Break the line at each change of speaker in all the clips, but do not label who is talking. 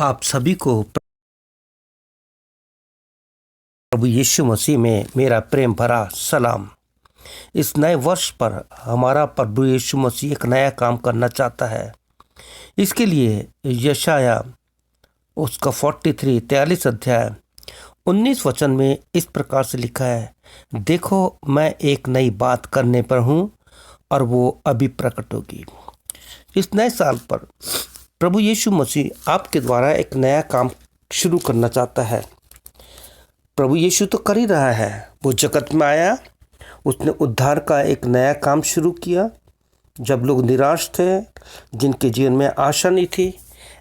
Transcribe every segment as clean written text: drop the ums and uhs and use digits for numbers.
आप सभी को प्रभु यीशु मसीह में मेरा प्रेम भरा सलाम। इस नए वर्ष पर हमारा प्रभु यीशु मसीह एक नया काम करना चाहता है। इसके लिए यशाया उसका 43 अध्याय 19 वचन में इस प्रकार से लिखा है, देखो मैं एक नई बात करने पर हूँ और वो अभी प्रकट होगी। इस नए साल पर प्रभु यीशु मसीह आपके द्वारा एक नया काम शुरू करना चाहता है। प्रभु यीशु तो कर ही रहा है। वो जगत में आया, उसने उद्धार का एक नया काम शुरू किया। जब लोग निराश थे, जिनके जीवन में आशा नहीं थी,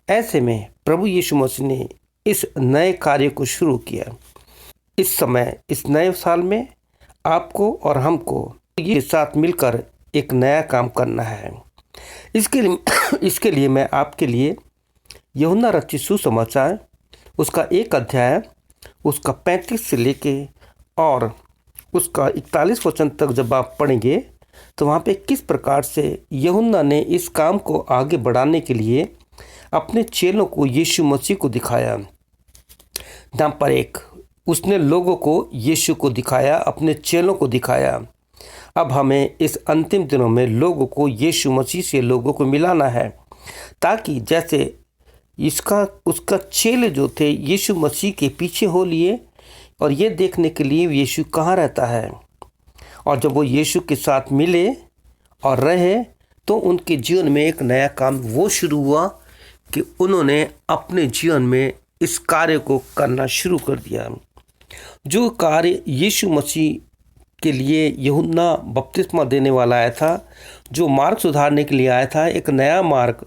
ऐसे में प्रभु यीशु मसीह ने इस नए कार्य को शुरू किया। इस समय इस नए साल में आपको और हमको ये साथ मिलकर एक नया काम करना है। इसके लिए मैं आपके लिए यूहन्ना रचित सुसमाचार उसका 1 अध्याय उसका 35 से लेके और उसका 41 वचन तक जब आप पढ़ेंगे तो वहाँ पे किस प्रकार से यूहन्ना ने इस काम को आगे बढ़ाने के लिए अपने चेलों को यीशु मसीह को दिखाया। नंबर 1, उसने लोगों को यीशु को दिखाया, अपने चेलों को दिखाया। अब हमें इस अंतिम दिनों में लोगों को यीशु मसीह से लोगों को मिलाना है, ताकि जैसे उसका चेले जो थे यीशु मसीह के पीछे हो लिए और ये देखने के लिए यीशु कहाँ रहता है। और जब वो यीशु के साथ मिले और रहे तो उनके जीवन में एक नया काम वो शुरू हुआ कि उन्होंने अपने जीवन में इस कार्य को करना शुरू कर दिया। जो कार्य यीशु मसीह के लिए यूहन्ना बपतिस्मा देने वाला आया था, जो मार्ग सुधारने के लिए आया था, एक नया मार्ग,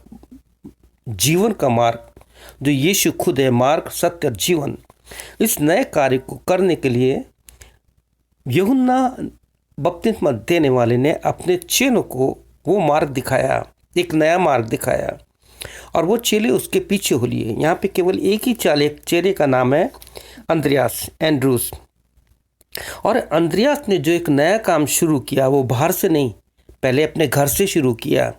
जीवन का मार्ग, जो यीशु खुद है, मार्ग सत्य जीवन। इस नए कार्य को करने के लिए यूहन्ना बपतिस्मा देने वाले ने अपने चेलों को वो मार्ग दिखाया, एक नया मार्ग दिखाया और वो चेले उसके पीछे हो लिए। यहाँ पे केवल एक ही चेले का नाम है अंद्रियास, एंड्रूस। और अंद्रियास ने जो एक नया काम शुरू किया वो बाहर से नहीं, पहले अपने घर से शुरू किया।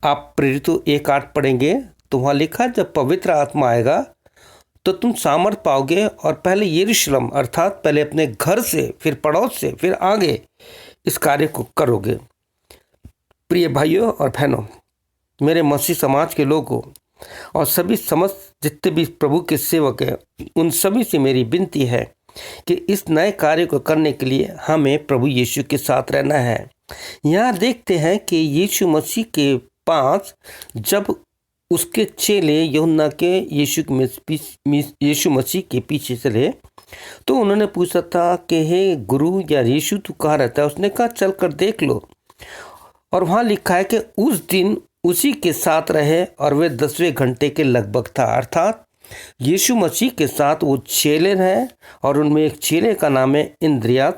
आप प्रेरितों 1:8 पढ़ेंगे तो वहाँ लिखा, जब पवित्र आत्मा आएगा तो तुम सामर्थ पाओगे और पहले यरूशलेम अर्थात पहले अपने घर से, फिर पड़ोस से, फिर आगे इस कार्य को करोगे। प्रिय भाइयों और बहनों, मेरे मसीह समाज के लोगों और सभी समस्त जितने भी प्रभु के सेवक हैं, उन सभी से मेरी विनती है कि इस नए कार्य को करने के लिए हमें प्रभु यीशु के साथ रहना है। यहाँ देखते हैं कि यीशु मसीह के पास जब उसके चेले यूहन्ना के यीशु मसीह के पीछे चले तो उन्होंने पूछा था कि हे गुरु या यीशु तू कहाँ रहता है। उसने कहा चल कर देख लो। और वहाँ लिखा है कि उस दिन उसी के साथ रहे और वे 10वें घंटे के लगभग था, अर्थात यीशु मसीह के साथ वो चेले हैं और उनमें एक चेले का नाम है इंद्रियास।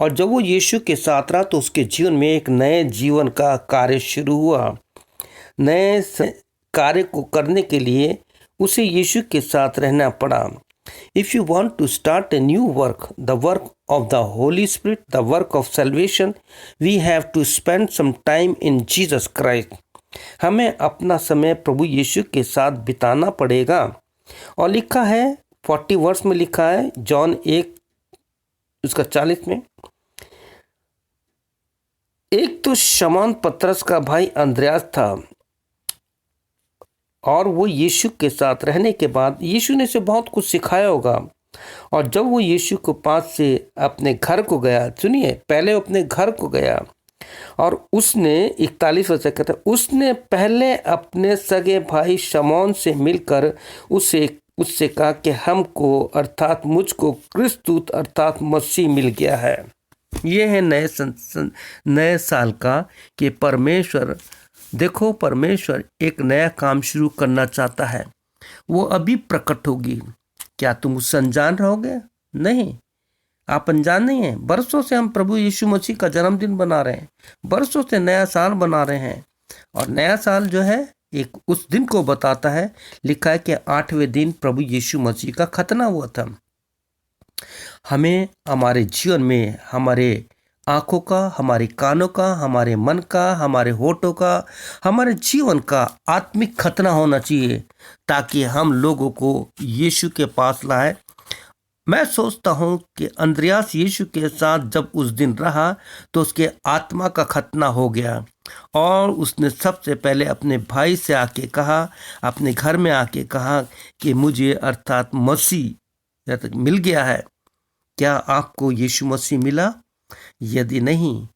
और जब वो यीशु के साथ रहा तो उसके जीवन में एक नए जीवन का कार्य शुरू हुआ। नए कार्य को करने के लिए उसे यीशु के साथ रहना पड़ा। If you want to start a new work, the work of the holy spirit, the work of salvation, we have to spend some time in Jesus Christ. हमें अपना समय प्रभु यीशु के साथ बिताना पड़ेगा। और लिखा है 40 वर्ष में लिखा है, जॉन 1 उसका 40 में, एक तो शमौन पतरस का भाई अंद्रयास था और वो यीशु के साथ रहने के बाद यीशु ने उसे बहुत कुछ सिखाया होगा। और जब वो यीशु के पास से अपने घर को गया, सुनिए, पहले वो अपने घर को गया और उसने 41 वर्ष कहता है, उसने पहले अपने सगे भाई शमौन से मिलकर उससे कहा कि हमको अर्थात मुझको क्रिस्तूत अर्थात मसीह मिल गया है। ये है नए साल का कि परमेश्वर, देखो परमेश्वर एक नया काम शुरू करना चाहता है, वो अभी प्रकट होगी। क्या तुम उससे अनजान रहोगे? नहीं, आप अनजान नहीं हैं। बरसों से हम प्रभु यीशु मसीह का जन्मदिन बना रहे हैं, बरसों से नया साल बना रहे हैं। और नया साल जो है एक उस दिन को बताता है। लिखा है कि 8वें दिन प्रभु यीशु मसीह का खतना हुआ था। हमें हमारे जीवन में, हमारे आँखों का, हमारे कानों का, हमारे मन का, हमारे होठों का, हमारे जीवन का आत्मिक खतना होना चाहिए, ताकि हम लोगों को यीशु के पास लाए। मैं सोचता हूँ कि अंद्रयास यीशु के साथ जब उस दिन रहा तो उसके आत्मा का खतना हो गया, और उसने सबसे पहले अपने भाई से आके कहा, अपने घर में आके कहा कि मुझे अर्थात मसीह मिल गया है। क्या आपको यीशु मसीह मिला? यदि नहीं,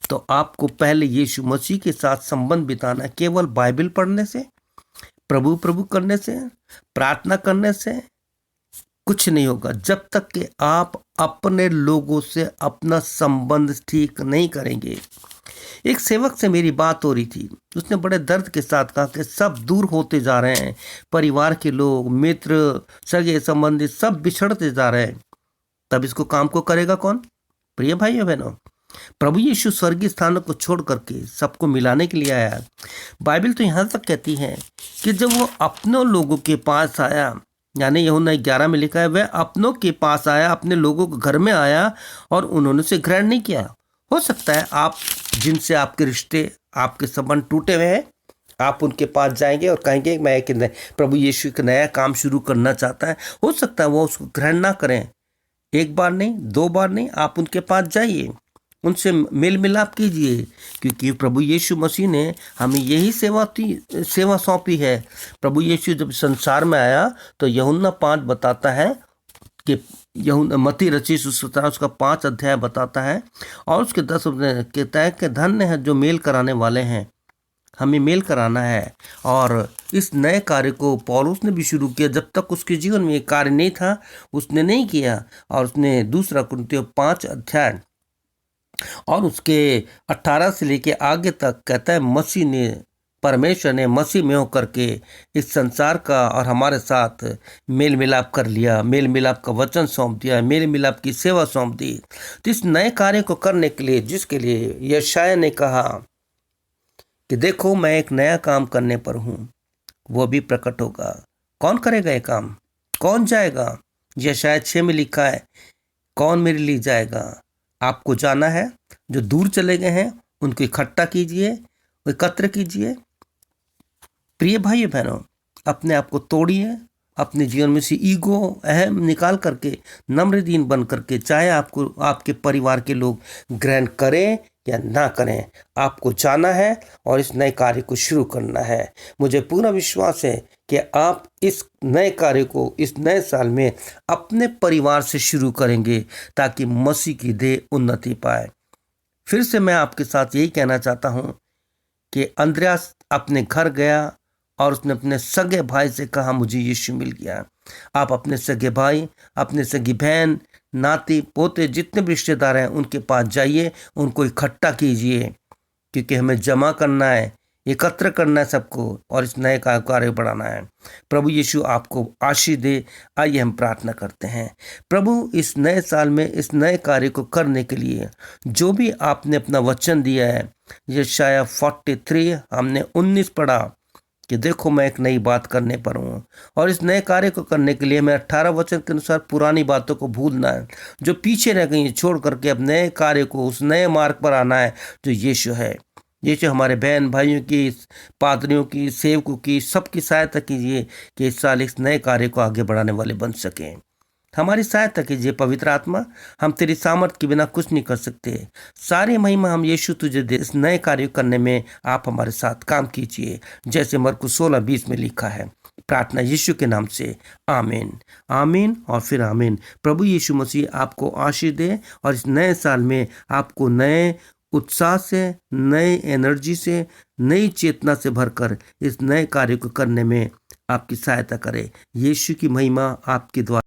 तो आपको पहले यीशु मसीह के साथ संबंध बिताना केवल बाइबल पढ़ने से, प्रभु प्रभु करने से, प्रार्थना करने से कुछ नहीं होगा, जब तक कि आप अपने लोगों से अपना संबंध ठीक नहीं करेंगे। एक सेवक से मेरी बात हो रही थी, उसने बड़े दर्द के साथ कहा कि सब दूर होते जा रहे हैं, परिवार के लोग, मित्र, सगे संबंधी सब बिछड़ते जा रहे हैं, तब इसको काम को करेगा कौन? प्रिय भाइयों बहनों, प्रभु यीशु स्वर्गीय स्थानों को छोड़ करके सबको मिलाने के लिए आया। बाइबल तो यहाँ तक कहती है कि जब वो अपनों लोगों के पास आया, यानी यूहन्ना 11 में लिखा है, वह अपनों के पास आया, अपने लोगों के घर में आया और उन्होंने उसे ग्रहण नहीं किया। हो सकता है आप जिनसे आपके रिश्ते, आपके संबंध टूटे हुए हैं, आप उनके पास जाएंगे और कहेंगे मैं एक प्रभु यीशु एक नया काम शुरू करना चाहता है। हो सकता है वो उसको ग्रहण ना करें। एक बार नहीं, दो बार नहीं, आप उनके पास जाइए, उनसे मेल मिलाप कीजिए, क्योंकि प्रभु यीशु मसीह ने हमें यही सेवा सौंपी है। प्रभु यीशु जब संसार में आया तो यूहन्ना 5 बताता है कि मत्ती रचित सुसमाचार उसका 5 अध्याय बताता है और उसके 10 कहता है कि धन्य है जो मेल कराने वाले हैं। हमें मेल कराना है, और इस नए कार्य को पौलुस ने भी शुरू किया। जब तक उसके जीवन में ये कार्य नहीं था उसने नहीं किया, और उसने 2 कुरिन्थियों 5 अध्याय और उसके 18 से लेके आगे तक कहता है, परमेश्वर ने मसीह में होकर के इस संसार का और हमारे साथ मेल मिलाप कर लिया, मेल मिलाप का वचन सौंप दिया, मेल मिलाप की सेवा सौंप दी। तो इस नए कार्य को करने के लिए, जिसके लिए यशायाह ने कहा कि देखो मैं एक नया काम करने पर हूँ, वो भी प्रकट होगा। कौन करेगा ये काम? कौन जाएगा? यशायाह 6 में लिखा है, कौन मेरे लिए जाएगा? आपको जाना है। जो दूर चले गए हैं उनको इकट्ठा कीजिए, एकत्र कीजिए। प्रिय भाई बहनों, अपने आप को तोड़िए, अपने जीवन में से ईगो, अहम निकाल करके नम्र दीन बन करके, चाहे आपको आपके परिवार के लोग ग्रहण करें या ना करें, आपको जाना है और इस नए कार्य को शुरू करना है। मुझे पूरा विश्वास है कि आप इस नए कार्य को इस नए साल में अपने परिवार से शुरू करेंगे, ताकि मसीह की देह उन्नति पाए। फिर से मैं आपके साथ यही कहना चाहता हूँ कि अंद्रयास अपने घर गया और उसने अपने सगे भाई से कहा, मुझे यीशु मिल गया। आप अपने सगे भाई, अपने सगी बहन, नाती पोते, जितने भी रिश्तेदार हैं उनके पास जाइए, उनको इकट्ठा कीजिए, क्योंकि हमें जमा करना है, एकत्र करना है सबको, और इस नए कार्य बढ़ाना है। प्रभु यीशु आपको आशीष दे। आइए हम प्रार्थना करते हैं। प्रभु, इस नए साल में इस नए कार्य को करने के लिए जो भी आपने अपना वचन दिया है, यशायाह 43 हमने 19 पढ़ा कि देखो मैं एक नई बात करने पर हूँ, और इस नए कार्य को करने के लिए हमें 18 वचन के अनुसार पुरानी बातों को भूलना है, जो पीछे रह गई छोड़ करके अब नए कार्य को, उस नए मार्ग पर आना है जो यीशु है। यीशु हमारे बहन भाइयों की, पादरियों की, सेवकों की, सबकी सहायता कीजिए कि इस साल इस नए कार्य को आगे बढ़ाने वाले बन सकें। हमारी सहायता कीजिए पवित्र आत्मा, हम तेरी सामर्थ के बिना कुछ नहीं कर सकते। सारी महिमा हम यीशु तुझे दे। इस नए कार्य करने में आप हमारे साथ काम कीजिए, जैसे मरकुस 16:20 में लिखा है। प्रार्थना यीशु के नाम से, आमीन, आमीन और फिर आमीन। प्रभु यीशु मसीह आपको आशीष दे, और इस नए साल में आपको नए उत्साह से, नए एनर्जी से, नई चेतना से भरकर इस नए कार्य को करने में आपकी सहायता करे। यीशु की महिमा आपके द्वारा